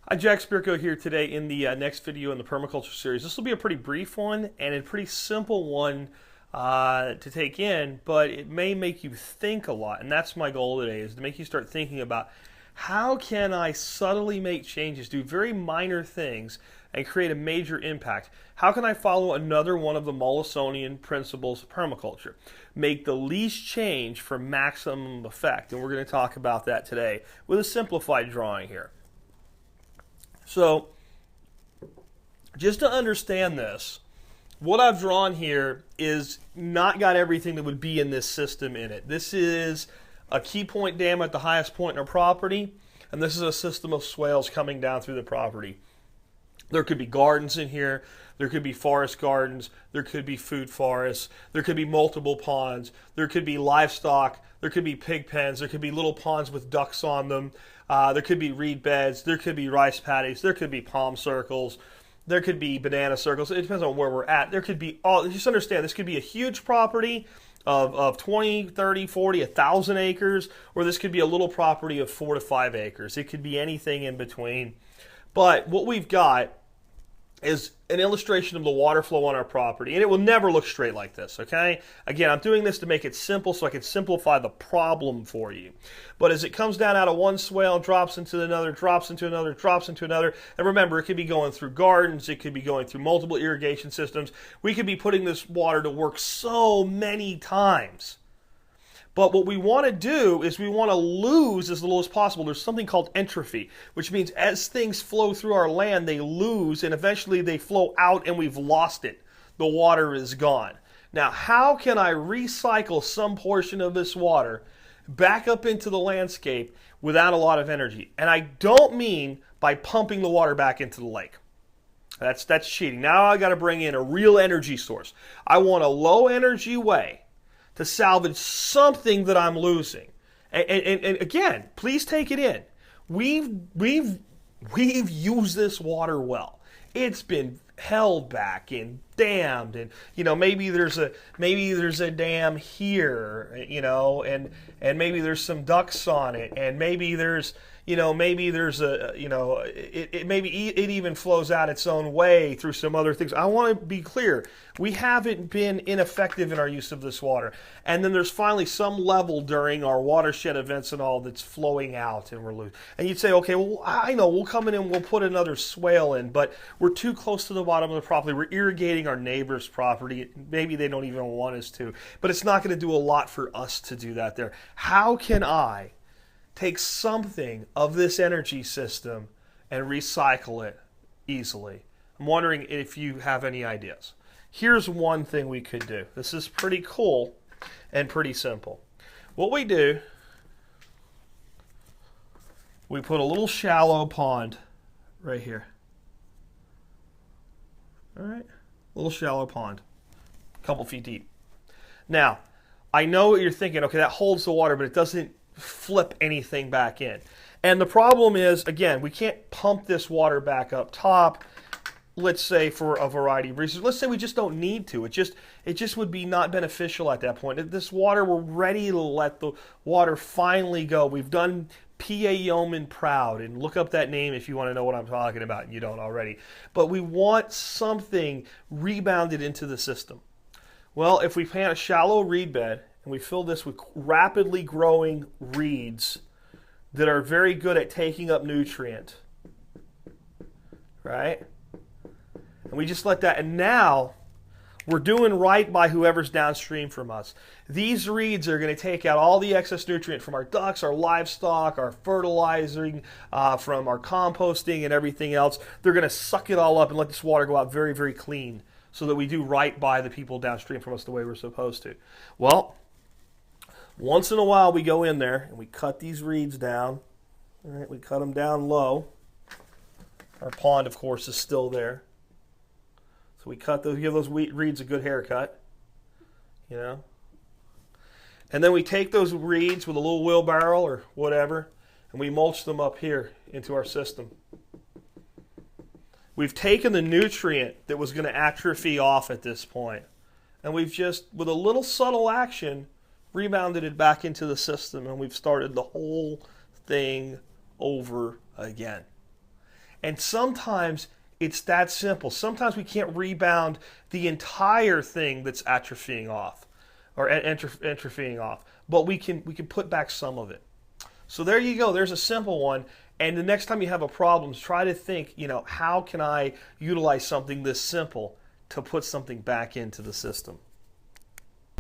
Hi, Jack Spirko here today in the next video in the Permaculture series. This will be a pretty brief one and a pretty simple one to take in, but it may make you think a lot. And that's my goal today, is to make you start thinking about how can I subtly make changes, do very minor things, and create a major impact. How can I follow another one of the Mollisonian principles of permaculture? Make the least change for maximum effect. And we're going to talk about that today with a simplified drawing here. So, just to understand this, what I've drawn here is not got everything that would be in this system in it. This is a key point dam at the highest point in our property, and this is a system of swales coming down through the property. There could be gardens in here, there could be forest gardens, there could be food forests, there could be multiple ponds, there could be livestock, there could be pig pens, there could be little ponds with ducks on them, there could be reed beds, there could be rice paddies, there could be palm circles, there could be banana circles. It depends on where we're at. There could be all, just understand, this could be a huge property of 20, 30, 40, 1,000 acres, or this could be a little property of 4 to 5 acres. It could be anything in between. But what we've got is an illustration of the water flow on our property, and it will never look straight like this, okay? Again, I'm doing this to make it simple so I can simplify the problem for you. But as it comes down out of one swale, drops into another, drops into another, drops into another, and remember, it could be going through gardens, it could be going through multiple irrigation systems. We could be putting this water to work so many times. But what we want to do is we want to lose as little as possible. There's something called entropy, which means as things flow through our land, they lose, and eventually they flow out and we've lost it. The water is gone. Now, how can I recycle some portion of this water back up into the landscape without a lot of energy? And I don't mean by pumping the water back into the lake. That's cheating. Now I got to bring in a real energy source. I want a low energy way to salvage something that I'm losing. And again, please take it in. We've used this water well. It's been held back and dammed, and maybe there's a dam here, and maybe there's some ducks on it, and maybe there's maybe it even flows out its own way through some other things. I want to be clear. We haven't been ineffective in our use of this water. And then there's finally some level during our watershed events and all that's flowing out, and we're losing. And you'd say, okay, well, I know, we'll come in and we'll put another swale in, but we're too close to the bottom of the property. We're irrigating our neighbor's property. Maybe they don't even want us to. But it's not going to do a lot for us to do that there. How can I take something of this energy system and recycle it easily? I'm wondering if you have any ideas. Here's one thing we could do. This is pretty cool and pretty simple. What we do, we put a little shallow pond right here. All right, a little shallow pond, a couple feet deep. Now, I know what you're thinking, okay, that holds the water, but it doesn't flip anything back in. And the problem is, again, we can't pump this water back up top, let's say for a variety of reasons. Let's say we just don't need to. It just would be not beneficial at that point. If this water, we're ready to let the water finally go. We've done P.A. Yeoman proud, and look up that name if you want to know what I'm talking about and you don't already. But we want something rebounded into the system. Well, if we plant a shallow reed bed and we fill this with rapidly growing reeds that are very good at taking up nutrient, right? And we just let that, and now we're doing right by whoever's downstream from us. These reeds are going to take out all the excess nutrient from our ducks, our livestock, our fertilizing, from our composting and everything else. They're going to suck it all up and let this water go out very, very clean so that we do right by the people downstream from us the way we're supposed to. Well, once in a while we go in there and we cut these reeds down. All right, we cut them down low. Our pond, of course, is still there. So we cut those, give those reeds a good haircut, And then we take those reeds with a little wheelbarrow or whatever, and we mulch them up here into our system. We've taken the nutrient that was going to atrophy off at this point, and we've just, with a little subtle action, rebounded it back into the system, and we've started the whole thing over again. And sometimes it's that simple. Sometimes we can't rebound the entire thing that's atrophying off or entropying off, but we can put back some of it. So there you go. There's a simple one. And the next time you have a problem, try to think, how can I utilize something this simple to put something back into the system?